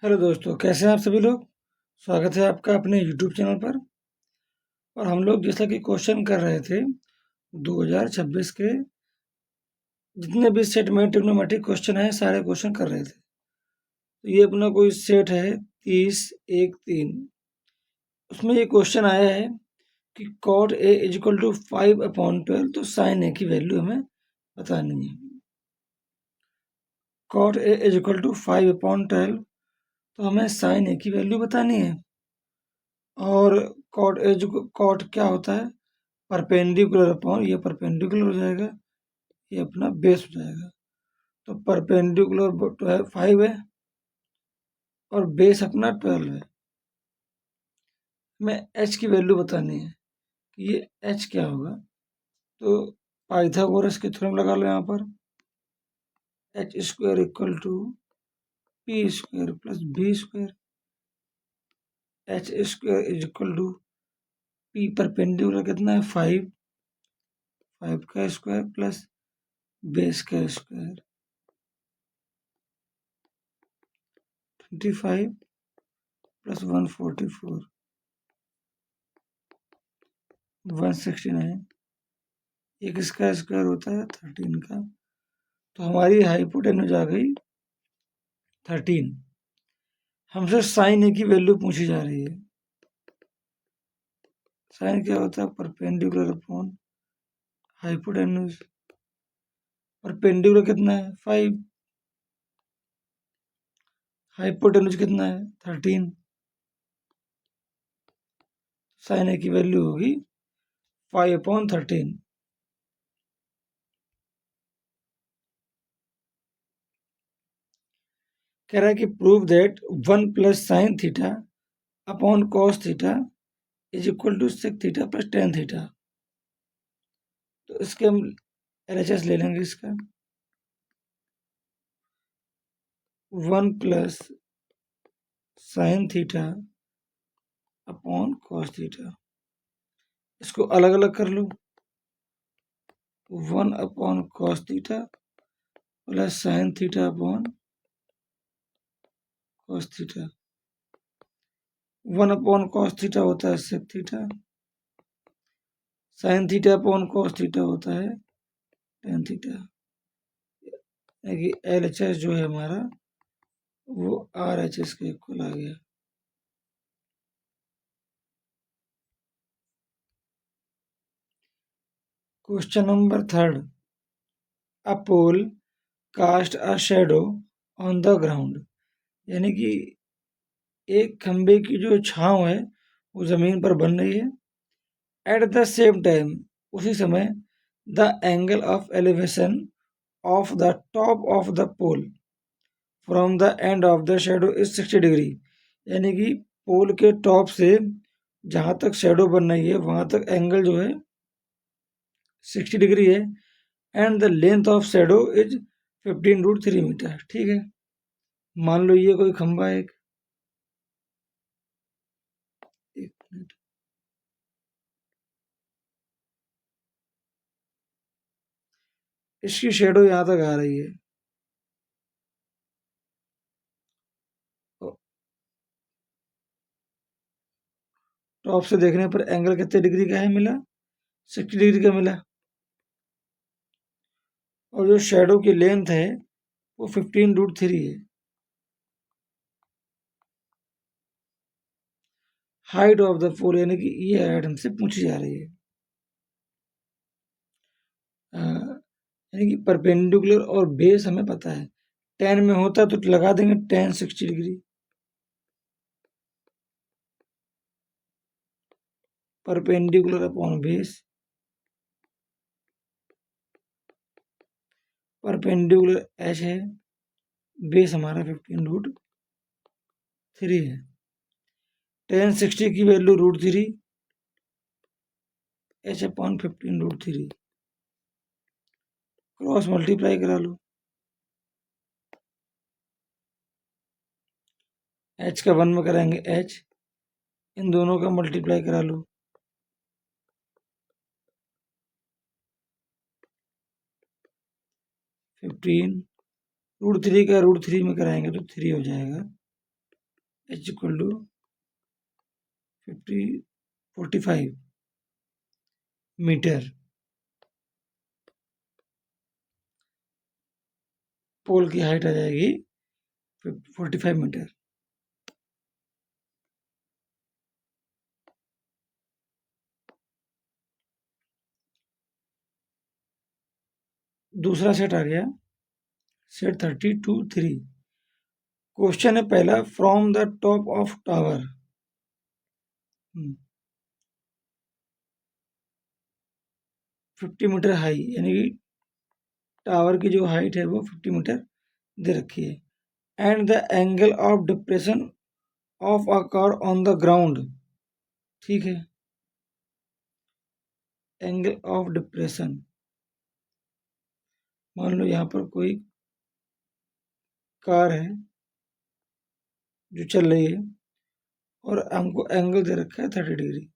Hello दोस्तों, कैसे हैं आप सभी लोग। स्वागत है आपका अपने यूट्यूब चैनल पर। और हम लोग जैसा कि क्वेश्चन कर रहे थे 2026 के जितने भी सेट में ट्रिग्नोमेट्रिक क्वेश्चन हैं सारे क्वेश्चन कर रहे थे। तो ये अपना कोई सेट है 30 1 3। उसमें ये क्वेश्चन आया है कि cot a is equal to 5/12, तो साइन a की वैल्यू हमें बतानी है। cot a is equal to 5/12, तो हमें साइन a की वैल्यू बतानी है। और कॉट क्या होता है, परपेंडिकुलर अपॉन, ये परपेंडिकुलर हो जाएगा, ये अपना बेस हो जाएगा। तो परपेंडिकुलर 5 है और बेस अपना 12 है। हमें एच की वैल्यू बतानी है कि ये एच क्या होगा। तो पाइथागोरस के थ्योरम लगा लो यहाँ पर। H square equal to P square plus B square. H square is equal to P perpendicular कितना है 5, 5 का स्क्वायर प्लस बेस का स्क्वायर 25 प्लस 144 169। एक इसका स्क्वायर होता है 13 का। तो हमारी हाइपोटेन्यूज आ गई 13। हमसे साइन ए की वैल्यू पूछी जा रही है। साइन क्या होता है, परपेंडिकुलर अपॉन हाइपोटेन्यूज। परपेंडिकुलर कितना है 5, हाइपोटेन्यूज कितना है 13। साइन ए की वैल्यू होगी 5/13। कह रहा है कि prove that 1 plus sine theta upon cos theta is equal to sec theta plus tan theta. तो इसके हम LHS ले लेंगे इसका। 1 plus sine theta upon cos theta, इसको अलग अलग कर लो। 1 upon cos theta plus sine theta upon cos theta. 1 upon cos theta होता है sec theta, sine theta upon cos theta होता है टेन थीटा। LHS जो है हमारा वो RHS के इक्वल आ गया। Question number 3। A pole cast a shadow on the ground, यानी कि एक खंबे की जो छांव है वो जमीन पर बन रही है। एट द सेम टाइम, उसी समय, the angle of elevation of the top of the pole from the end of the shadow is 60 degree. यानी कि पोल के टॉप से जहाँ तक शेडो बन रही है वहाँ तक एंगल जो है 60 डिग्री है। And the length of shadow is 15√3 metre. ठीक है, मान लो ये कोई खंबा है एक मिनट, इसकी शेडो यहाँ तक आ रही है। टॉप से देखने पर एंगल कितने डिग्री का है मिला, 60 डिग्री का मिला। और जो शेडो की लेंथ है वो 15√3 है। हाइट ऑफ द पोल, यानी कि ये हाइट हमसे पूछी जा रही है। यानी कि परपेंडिकुलर और बेस हमें पता है, 10 में होता है तो लगा देंगे 10 60 degree. Perpendicular upon base, perpendicular H है, बेस हमारा 15√3 है। 10 60 की value √3, H upon 15√3, cross multiply करा लो। एच का 1 में कराएंगे एच, इन दोनों का मल्टीप्लाई करा लो। 15 √3 का √3 में कराएंगे तो 3 हो जाएगा। H equal to 45 metre. Pole की हाइट आ जाएगी 45 मीटर। दूसरा सेट आ गया, सेट 32 3। क्वेश्चन है पहला, from the top of tower 50 metre high, यानी कि टावर की जो हाइट है वो 50 मीटर दे रखी है। And the angle of depression of a car on the ground, ठीक है, एंगल ऑफ डिप्रेशन, मान लो यहाँ पर कोई कार है जो चल रही है और हमको एंगल दे रखा है 30 degree.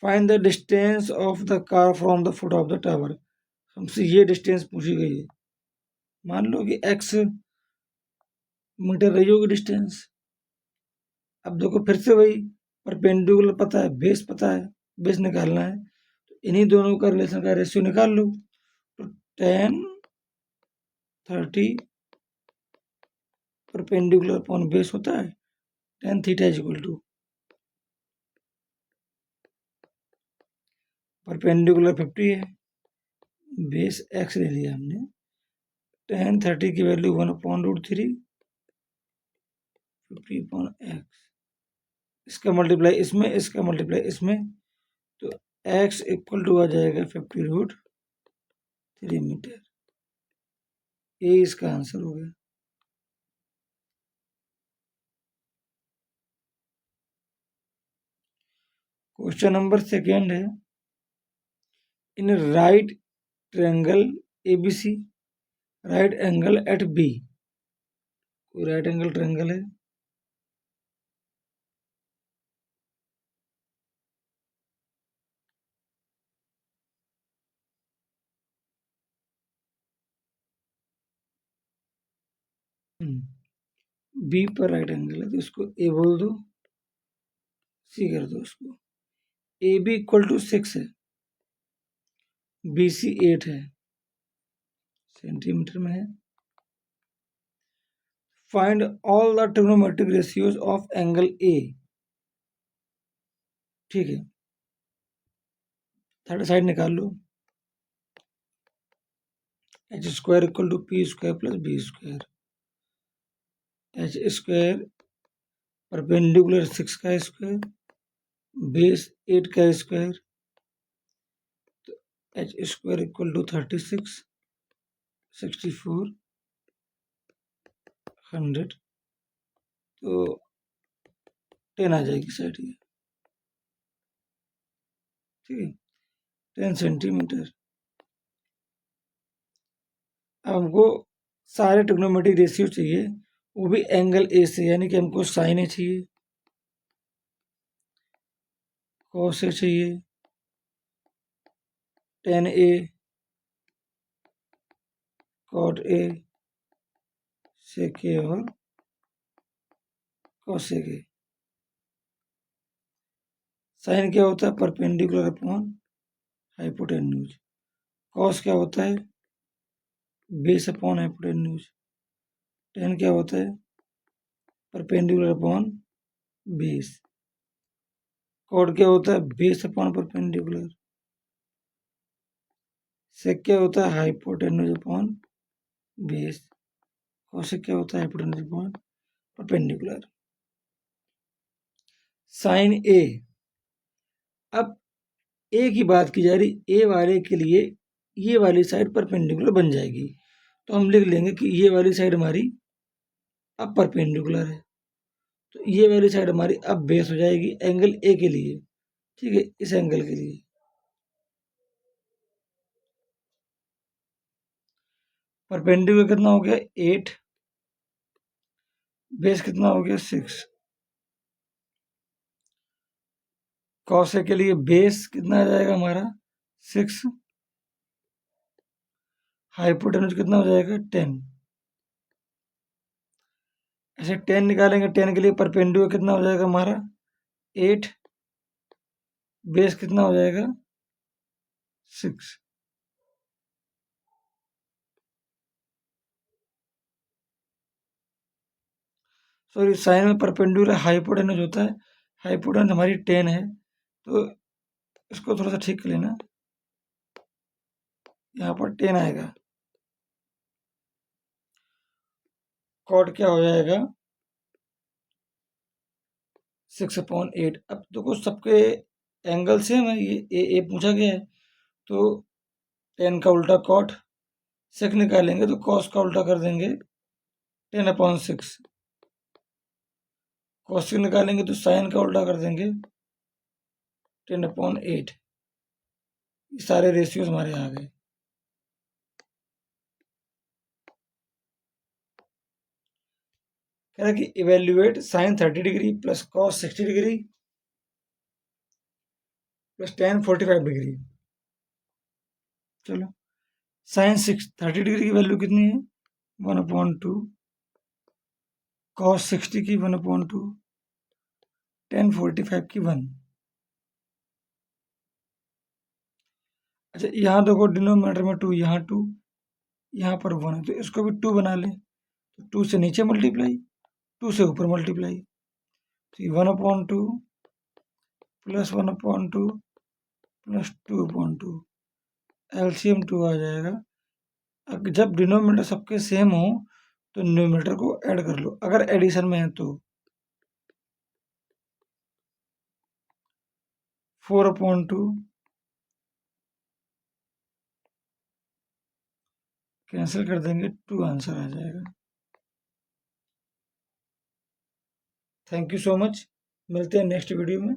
Find the distance of the car from the foot of the tower, हमसे ये डिस्टेंस पूछी गई है। मान लो कि x मीटर रही होगी डिस्टेंस। अब देखो फिर से वही, परपेंडिकुलर पता है, बेस पता है, बेस निकालना है, तो इन्हीं दोनों का रिलेशन का रेशियो निकाल लो। तो 10 30 परपेंडिकुलर अपॉन बेस होता है 10 theta is equal to, perpendicular 50 है, बेस x ले लिया हमने, 10 30 की वैल्यू 1/√3, 50 अपॉन x, इसका मल्टीप्लाई इसमें, इसका मल्टीप्लाई इसमें, तो x इक्वल टू आ जाएगा 50√3 मीटर। ये इसका आंसर हो गया। क्वेश्चन नंबर सेकेंड है, in right triangle ABC, right angle at B, कोई राइट एंगल ट्रायंगल है, B पर राइट एंगल है, तो इसको A बोल दो, C कर दो उसको। AB इक्वल टू 6 है, BC 8 है, सेंटीमीटर में है। Find all the trigonometric ratios of angle A, ठीक है, थर्ड साइड निकाल लो, H square equal to P square plus B square, H square perpendicular 6 का स्क्वायर, बेस 8 का स्क्वायर, तो एच स्क्वायर इक्वल टू 36, 64, 100, तो 10 आ जाएगी साइड ये, ठीक है, 10 सेंटीमीटर। अब हमको सारे ट्रिग्नोमेट्रिक रेशियो चाहिए, वो भी एंगल ए से, यानी कि हमको साइन ए चाहिए, कॉस ए चाहिए, टेन ए, कॉट ए, सेक ए और कॉसेक ए। साइन क्या होता है, परपेंडिकुलर अपॉन हाइपोटेन्यूज। कॉस क्या होता है, बेस अपॉन हाइपोटेन्यूज। टेन क्या होता है, परपेंडिकुलर अपॉन बेस। कॉट क्या होता है, बेस अपॉन परपेंडिकुलर। सेक क्या होता है, हाइपोटेन्यूज अपॉन बेस। कॉसेक क्या होता है, हाइपोटेन्यूज अपॉन परपेंडिकुलर। साइन ए, अब ए की बात की जा रही, ए वाले के लिए ये वाली साइड परपेंडिकुलर बन जाएगी, तो हम लिख लेंगे कि ये वाली साइड हमारी अब परपेंडिकुलर है, तो ये वाली साइड हमारी अब बेस हो जाएगी एंगल ए के लिए, ठीक है, इस एंगल के लिए। परपेंडिकुलर कितना हो गया 8, बेस कितना हो गया 6। कॉसेक के लिए बेस कितना आ जाएगा हमारा 6, हाइपोटेन्यूज कितना हो जाएगा 10, ऐसे 10 निकालेंगे, 10 के लिए परपेंडिकुलर कितना हो जाएगा हमारा 8, बेस कितना हो जाएगा 6। सॉरी, साइन में परपेंडिकुलर हाइपोटेनस होता है, हाइपोटेनस हमारी 10 है, तो इसको थोड़ा सा ठीक कर लेना, यहाँ पर 10 आएगा। कॉट क्या हो जाएगा 6/8। अब देखो सबके एंगल सेम है, ये ए पूछा गया है, तो 10 का उल्टा कॉट, सेक निकालेंगे तो कॉस का उल्टा कर देंगे 10/6, कॉस निकालेंगे तो साइन का उल्टा कर देंगे 10/8। ये सारे रेशियोज हमारे आ गए। कह रहा है कि evaluate sine 30 degree plus cos 60 degree plus tan 45 degree. चलो, साइन 30 डिग्री की वैल्यू कितनी है 1/2, कॉस 60 की 1/2, tan 45 की 1। अच्छा, यहाँ देखो डिनोमिनेटर में 2, यहाँ 2, यहाँ पर 1 है, तो इसको भी 2 बना लें, तो 2 से नीचे मल्टीप्लाई, 2 से ऊपर मल्टीप्लाई, तो 1/2 प्लस 1/2 प्लस 2/2, एलसीएम 2 आ जाएगा। अब जब डिनोमिनेटर सबके सेम हो तो न्यूमरेटर को ऐड कर लो, अगर एडिशन में है तो 4/2 कैंसिल कर देंगे, 2 आंसर आ जाएगा। थैंक यू सो मच, मिलते हैं नेक्स्ट वीडियो में।